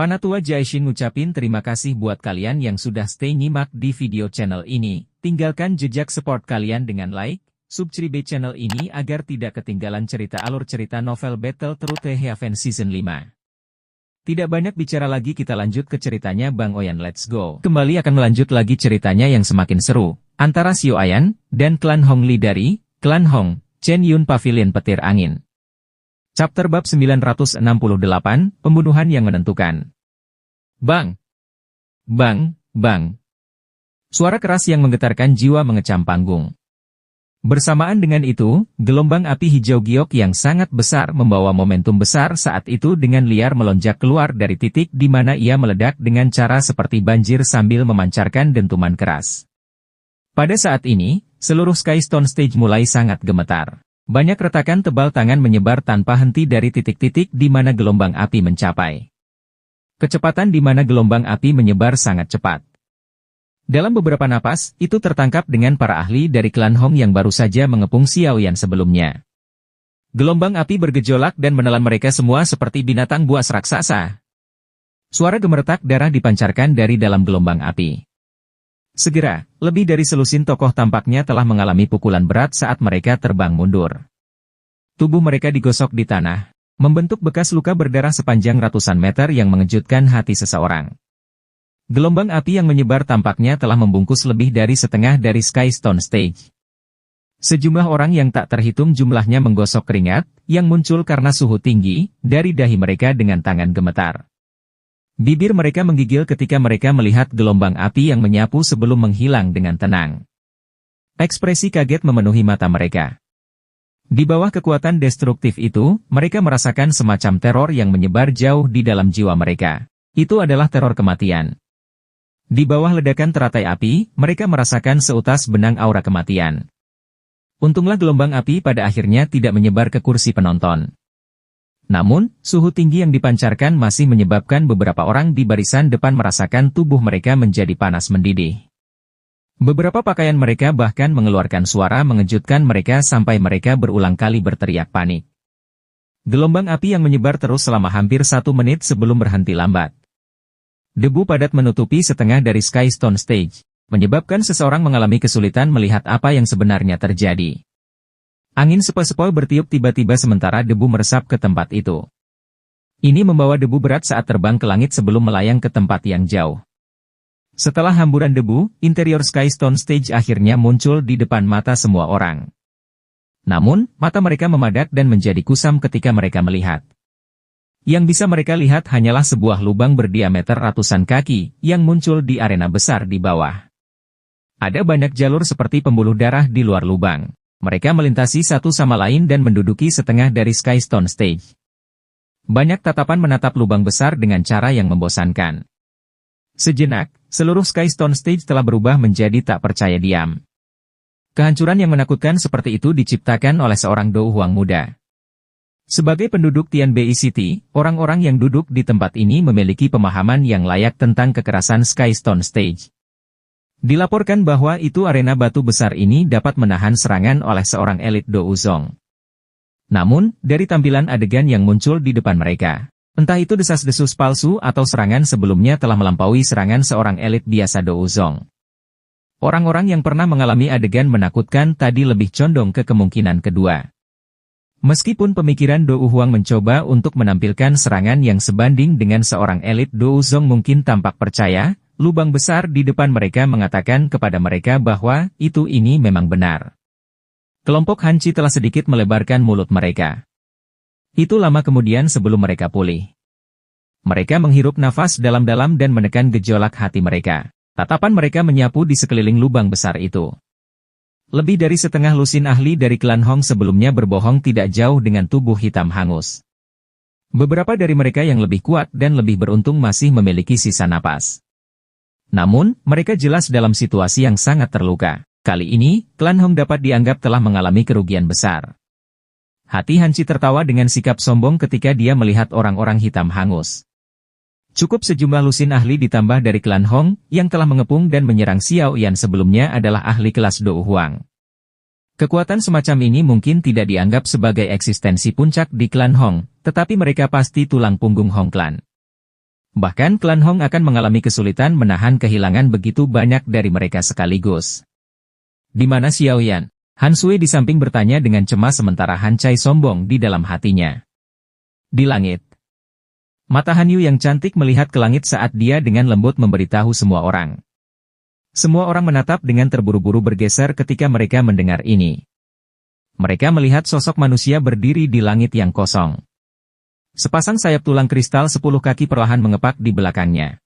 Panatua Jaishin ngucapin terima kasih buat kalian yang sudah stay nyimak di video channel ini. Tinggalkan jejak support kalian dengan like, subscribe channel ini agar tidak ketinggalan cerita alur cerita novel Battle Through the Heaven Season 5. Tidak banyak bicara lagi, kita lanjut ke ceritanya Bang Oyan, let's go. Kembali akan melanjut lagi ceritanya yang semakin seru, antara Xiao Ayan dan klan Hong Li dari klan Hong, Chen Yun Pavilion Petir Angin. Chapter bab 968, Pembunuhan yang Menentukan. Bang! Bang! Bang! Suara keras yang menggetarkan jiwa mengecam panggung. Bersamaan dengan itu, gelombang api hijau giok yang sangat besar membawa momentum besar saat itu dengan liar melonjak keluar dari titik di mana ia meledak dengan cara seperti banjir sambil memancarkan dentuman keras. Pada saat ini, seluruh Skystone Stage mulai sangat gemetar. Banyak retakan tebal tangan menyebar tanpa henti dari titik-titik di mana gelombang api mencapai. Kecepatan di mana gelombang api menyebar sangat cepat. Dalam beberapa napas, itu tertangkap dengan para ahli dari klan Hong yang baru saja mengepung Xiao Yan sebelumnya. Gelombang api bergejolak dan menelan mereka semua seperti binatang buas raksasa. Suara gemeretak darah dipancarkan dari dalam gelombang api. Segera, lebih dari selusin tokoh tampaknya telah mengalami pukulan berat saat mereka terbang mundur. Tubuh mereka digosok di tanah, membentuk bekas luka berdarah sepanjang ratusan meter yang mengejutkan hati seseorang. Gelombang api yang menyebar tampaknya telah membungkus lebih dari setengah dari Skystone Stage. Sejumlah orang yang tak terhitung jumlahnya menggosok keringat, yang muncul karena suhu tinggi, dari dahi mereka dengan tangan gemetar. Bibir mereka menggigil ketika mereka melihat gelombang api yang menyapu sebelum menghilang dengan tenang. Ekspresi kaget memenuhi mata mereka. Di bawah kekuatan destruktif itu, mereka merasakan semacam teror yang menyebar jauh di dalam jiwa mereka. Itu adalah teror kematian. Di bawah ledakan teratai api, mereka merasakan seutas benang aura kematian. Untunglah gelombang api pada akhirnya tidak menyebar ke kursi penonton. Namun, suhu tinggi yang dipancarkan masih menyebabkan beberapa orang di barisan depan merasakan tubuh mereka menjadi panas mendidih. Beberapa pakaian mereka bahkan mengeluarkan suara mengejutkan mereka sampai mereka berulang kali berteriak panik. Gelombang api yang menyebar terus selama hampir 1 menit sebelum berhenti lambat. Debu padat menutupi setengah dari Skystone Stage, menyebabkan seseorang mengalami kesulitan melihat apa yang sebenarnya terjadi. Angin sepoi-sepoi bertiup tiba-tiba sementara debu meresap ke tempat itu. Ini membawa debu berat saat terbang ke langit sebelum melayang ke tempat yang jauh. Setelah hamburan debu, interior Skystone Stage akhirnya muncul di depan mata semua orang. Namun, mata mereka memadak dan menjadi kusam ketika mereka melihat. Yang bisa mereka lihat hanyalah sebuah lubang berdiameter ratusan kaki yang muncul di arena besar di bawah. Ada banyak jalur seperti pembuluh darah di luar lubang. Mereka melintasi satu sama lain dan menduduki setengah dari Skystone Stage. Banyak tatapan menatap lubang besar dengan cara yang membosankan. Sejenak, seluruh Skystone Stage telah berubah menjadi tak percaya diam. Kehancuran yang menakutkan seperti itu diciptakan oleh seorang Dou Huang muda. Sebagai penduduk Tianbei City, orang-orang yang duduk di tempat ini memiliki pemahaman yang layak tentang kekerasan Skystone Stage. Dilaporkan bahwa itu arena batu besar ini dapat menahan serangan oleh seorang elit Dou Zong. Namun, dari tampilan adegan yang muncul di depan mereka, entah itu desas-desus palsu atau serangan sebelumnya telah melampaui serangan seorang elit biasa Dou Zong. Orang-orang yang pernah mengalami adegan menakutkan tadi lebih condong ke kemungkinan kedua. Meskipun pemikiran Dou Huang mencoba untuk menampilkan serangan yang sebanding dengan seorang elit Dou Zong mungkin tampak percaya, lubang besar di depan mereka mengatakan kepada mereka bahwa ini memang benar. Kelompok Hanci telah sedikit melebarkan mulut mereka. Itu lama kemudian sebelum mereka pulih. Mereka menghirup nafas dalam-dalam dan menekan gejolak hati mereka. Tatapan mereka menyapu di sekeliling lubang besar itu. Lebih dari setengah lusin ahli dari klan Hong sebelumnya berbohong tidak jauh dengan tubuh hitam hangus. Beberapa dari mereka yang lebih kuat dan lebih beruntung masih memiliki sisa napas. Namun, mereka jelas dalam situasi yang sangat terluka. Kali ini, klan Hong dapat dianggap telah mengalami kerugian besar. Hati Hanci tertawa dengan sikap sombong ketika dia melihat orang-orang hitam hangus. Cukup sejumlah lusin ahli ditambah dari klan Hong, yang telah mengepung dan menyerang Xiao Yan sebelumnya adalah ahli kelas Dou Huang. Kekuatan semacam ini mungkin tidak dianggap sebagai eksistensi puncak di klan Hong, tetapi mereka pasti tulang punggung Hong Clan. Bahkan klan Hong akan mengalami kesulitan menahan kehilangan begitu banyak dari mereka sekaligus. Di mana Xiao Yan? Han Sui di samping bertanya dengan cemas sementara Han Cai sombong di dalam hatinya. Di langit. Mata Han Yu yang cantik melihat ke langit saat dia dengan lembut memberitahu semua orang. Semua orang menatap dengan terburu-buru bergeser ketika mereka mendengar ini. Mereka melihat sosok manusia berdiri di langit yang kosong. Sepasang sayap tulang kristal 10 kaki perlahan mengepak di belakangnya.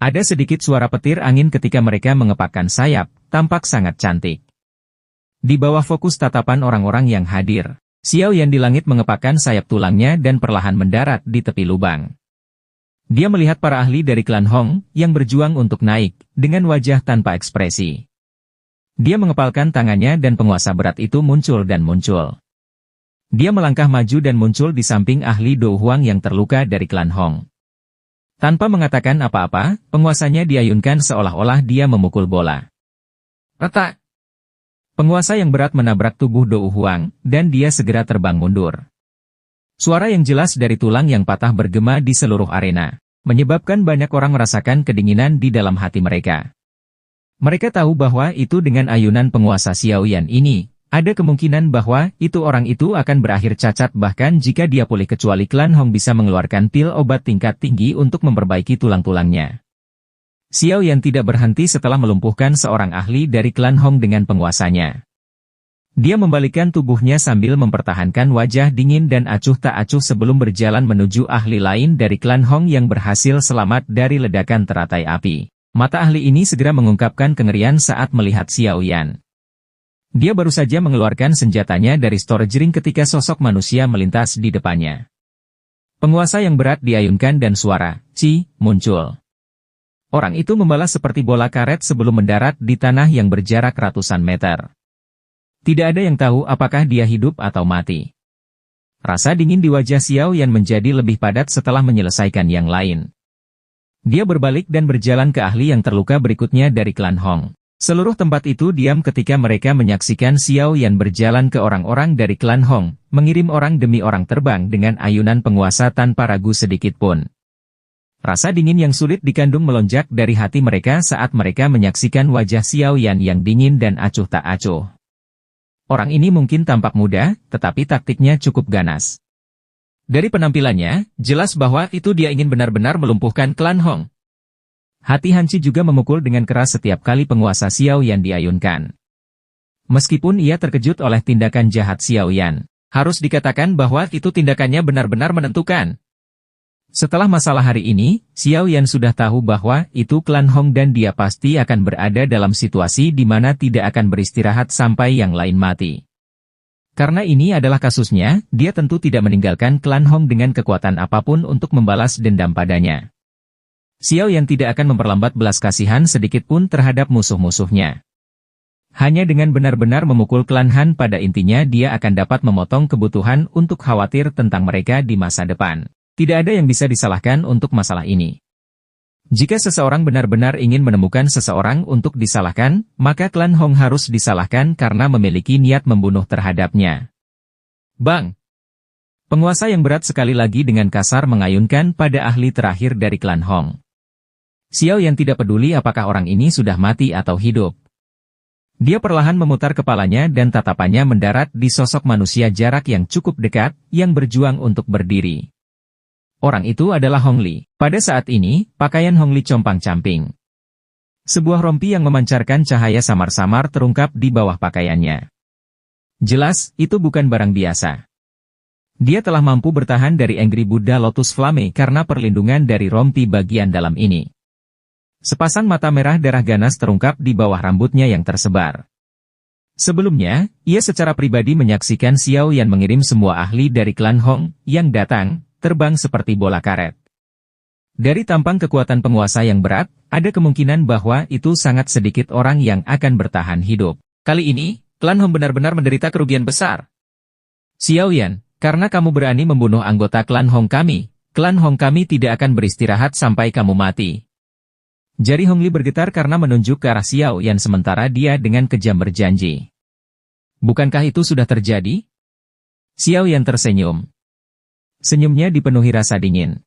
Ada sedikit suara petir angin ketika mereka mengepakkan sayap, tampak sangat cantik. Di bawah fokus tatapan orang-orang yang hadir, Xiao Yan di langit mengepakkan sayap tulangnya dan perlahan mendarat di tepi lubang. Dia melihat para ahli dari klan Hong yang berjuang untuk naik, dengan wajah tanpa ekspresi. Dia mengepalkan tangannya dan penguasa berat itu muncul dan muncul. Dia melangkah maju dan muncul di samping ahli Do Huang yang terluka dari klan Hong. Tanpa mengatakan apa-apa, penguasanya diayunkan seolah-olah dia memukul bola. Retak! Penguasa yang berat menabrak tubuh Do Huang, dan dia segera terbang mundur. Suara yang jelas dari tulang yang patah bergema di seluruh arena, menyebabkan banyak orang merasakan kedinginan di dalam hati mereka. Mereka tahu bahwa itu dengan ayunan penguasa Xiao Yan ini, ada kemungkinan bahwa orang itu akan berakhir cacat bahkan jika dia pulih kecuali klan Hong bisa mengeluarkan pil obat tingkat tinggi untuk memperbaiki tulang-tulangnya. Xiao Yan tidak berhenti setelah melumpuhkan seorang ahli dari klan Hong dengan penguasanya. Dia membalikkan tubuhnya sambil mempertahankan wajah dingin dan acuh tak acuh sebelum berjalan menuju ahli lain dari klan Hong yang berhasil selamat dari ledakan teratai api. Mata ahli ini segera mengungkapkan kengerian saat melihat Xiao Yan. Dia baru saja mengeluarkan senjatanya dari storage ring ketika sosok manusia melintas di depannya. Penguasa yang berat diayunkan dan suara, "Ci," muncul. Orang itu membalas seperti bola karet sebelum mendarat di tanah yang berjarak ratusan meter. Tidak ada yang tahu apakah dia hidup atau mati. Rasa dingin di wajah Xiao Yan menjadi lebih padat setelah menyelesaikan yang lain. Dia berbalik dan berjalan ke ahli yang terluka berikutnya dari klan Hong. Seluruh tempat itu diam ketika mereka menyaksikan Xiao Yan berjalan ke orang-orang dari klan Hong, mengirim orang demi orang terbang dengan ayunan penguasa tanpa ragu sedikit pun. Rasa dingin yang sulit dikandung melonjak dari hati mereka saat mereka menyaksikan wajah Xiao Yan yang dingin dan acuh tak acuh. Orang ini mungkin tampak muda, tetapi taktiknya cukup ganas. Dari penampilannya, jelas bahwa itu dia ingin benar-benar melumpuhkan klan Hong. Hati Han Ci juga memukul dengan keras setiap kali penguasa Xiao Yan diayunkan. Meskipun ia terkejut oleh tindakan jahat Xiao Yan, harus dikatakan bahwa itu tindakannya benar-benar menentukan. Setelah masalah hari ini, Xiao Yan sudah tahu bahwa itu klan Hong dan dia pasti akan berada dalam situasi di mana tidak akan beristirahat sampai yang lain mati. Karena ini adalah kasusnya, dia tentu tidak meninggalkan klan Hong dengan kekuatan apapun untuk membalas dendam padanya. Xiao Yan tidak akan memperlambat belas kasihan sedikit pun terhadap musuh-musuhnya. Hanya dengan benar-benar memukul klan Han pada intinya dia akan dapat memotong kebutuhan untuk khawatir tentang mereka di masa depan. Tidak ada yang bisa disalahkan untuk masalah ini. Jika seseorang benar-benar ingin menemukan seseorang untuk disalahkan, maka klan Hong harus disalahkan karena memiliki niat membunuh terhadapnya. Bang! Penguasa yang berat sekali lagi dengan kasar mengayunkan pada ahli terakhir dari klan Hong. Xiao Yan tidak peduli apakah orang ini sudah mati atau hidup. Dia perlahan memutar kepalanya dan tatapannya mendarat di sosok manusia jarak yang cukup dekat, yang berjuang untuk berdiri. Orang itu adalah Hong Li. Pada saat ini, pakaian Hong Li compang-camping. Sebuah rompi yang memancarkan cahaya samar-samar terungkap di bawah pakaiannya. Jelas, itu bukan barang biasa. Dia telah mampu bertahan dari Angry Buddha Lotus Flame karena perlindungan dari rompi bagian dalam ini. Sepasang mata merah darah ganas terungkap di bawah rambutnya yang tersebar. Sebelumnya, ia secara pribadi menyaksikan Xiao Yan mengirim semua ahli dari klan Hong yang datang, terbang seperti bola karet. Dari tampang kekuatan penguasa yang berat, ada kemungkinan bahwa itu sangat sedikit orang yang akan bertahan hidup. Kali ini, klan Hong benar-benar menderita kerugian besar. Xiao Yan, karena kamu berani membunuh anggota klan Hong kami tidak akan beristirahat sampai kamu mati. Jari Hong Li bergetar karena menunjuk ke arah Xiao Yan sementara dia dengan kejam berjanji. Bukankah itu sudah terjadi? Xiao Yan tersenyum. Senyumnya dipenuhi rasa dingin.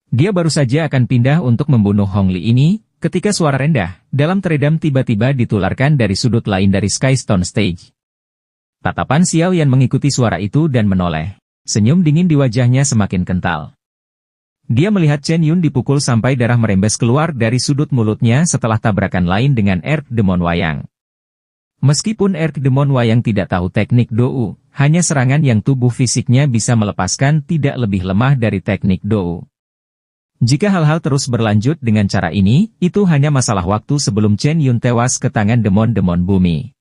Dia baru saja akan pindah untuk membunuh Hong Li ini, ketika suara rendah, dalam teredam tiba-tiba ditularkan dari sudut lain dari Skystone Stage. Tatapan Xiao Yan mengikuti suara itu dan menoleh. Senyum dingin di wajahnya semakin kental. Dia melihat Chen Yun dipukul sampai darah merembes keluar dari sudut mulutnya setelah tabrakan lain dengan Earth Demon Wayang. Meskipun Earth Demon Wayang tidak tahu teknik Dou, hanya serangan yang tubuh fisiknya bisa melepaskan tidak lebih lemah dari teknik Dou. Jika hal-hal terus berlanjut dengan cara ini, itu hanya masalah waktu sebelum Chen Yun tewas ke tangan demon-demon bumi.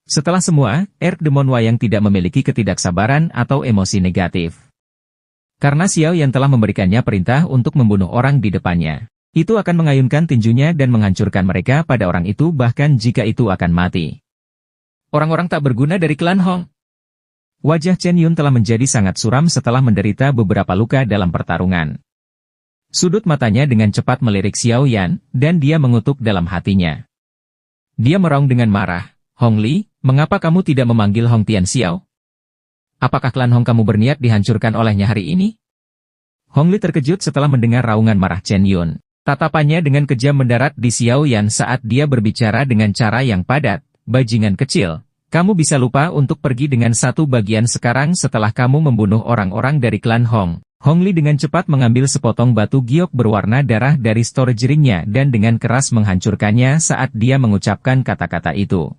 Setelah semua, Earth Demon Wayang tidak memiliki ketidaksabaran atau emosi negatif. Karena Xiao Yan telah memberikannya perintah untuk membunuh orang di depannya. Itu akan mengayunkan tinjunya dan menghancurkan mereka pada orang itu bahkan jika itu akan mati. Orang-orang tak berguna dari klan Hong. Wajah Chen Yun telah menjadi sangat suram setelah menderita beberapa luka dalam pertarungan. Sudut matanya dengan cepat melirik Xiao Yan, dan dia mengutuk dalam hatinya. Dia meraung dengan marah. Hong Li, mengapa kamu tidak memanggil Hong Tian Xiao? Apakah klan Hong kamu berniat dihancurkan olehnya hari ini? Hong Li terkejut setelah mendengar raungan marah Chen Yun. Tatapannya dengan kejam mendarat di Xiao Yan saat dia berbicara dengan cara yang padat. Bajingan kecil, kamu bisa lupa untuk pergi dengan satu bagian sekarang setelah kamu membunuh orang-orang dari klan Hong. Hong Li dengan cepat mengambil sepotong batu giok berwarna darah dari storage ring-nya dan dengan keras menghancurkannya saat dia mengucapkan kata-kata itu.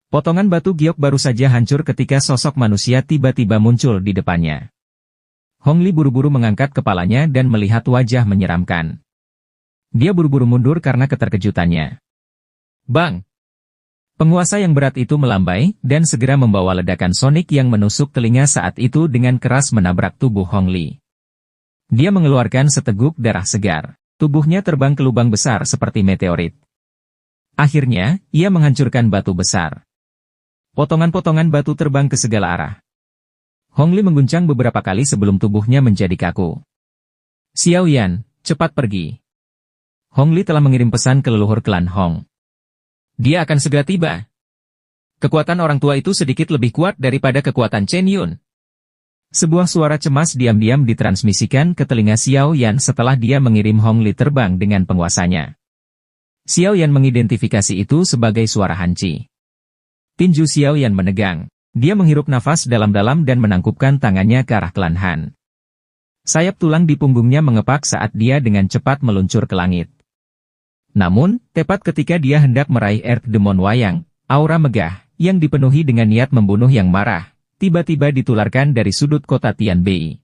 Potongan batu giok baru saja hancur ketika sosok manusia tiba-tiba muncul di depannya. Hong Li buru-buru mengangkat kepalanya dan melihat wajah menyeramkan. Dia buru-buru mundur karena keterkejutannya. Bang! Penguasa yang berat itu melambai, dan segera membawa ledakan sonik yang menusuk telinga saat itu dengan keras menabrak tubuh Hong Li. Dia mengeluarkan seteguk darah segar. Tubuhnya terbang ke lubang besar seperti meteorit. Akhirnya, ia menghancurkan batu besar. Potongan-potongan batu terbang ke segala arah. Hong Li mengguncang beberapa kali sebelum tubuhnya menjadi kaku. Xiao Yan, cepat pergi. Hong Li telah mengirim pesan ke leluhur klan Hong. Dia akan segera tiba. Kekuatan orang tua itu sedikit lebih kuat daripada kekuatan Chen Yun. Sebuah suara cemas diam-diam ditransmisikan ke telinga Xiao Yan setelah dia mengirim Hong Li terbang dengan penguasanya. Xiao Yan mengidentifikasi itu sebagai suara Hanci. Tinju Xiao Yan menegang. Dia menghirup nafas dalam-dalam dan menangkupkan tangannya ke arah klan Han. Sayap tulang di punggungnya mengepak saat dia dengan cepat meluncur ke langit. Namun, tepat ketika dia hendak meraih Earth Demon Wayang, aura megah, yang dipenuhi dengan niat membunuh yang marah, tiba-tiba ditularkan dari sudut kota Tianbei.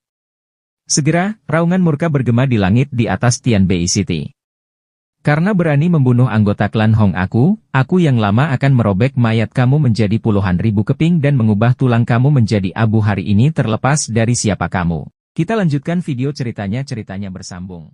Segera, raungan murka bergema di langit di atas Tianbei City. Karena berani membunuh anggota klan Hong aku yang lama akan merobek mayat kamu menjadi puluhan ribu keping dan mengubah tulang kamu menjadi abu hari ini terlepas dari siapa kamu. Kita lanjutkan video ceritanya bersambung.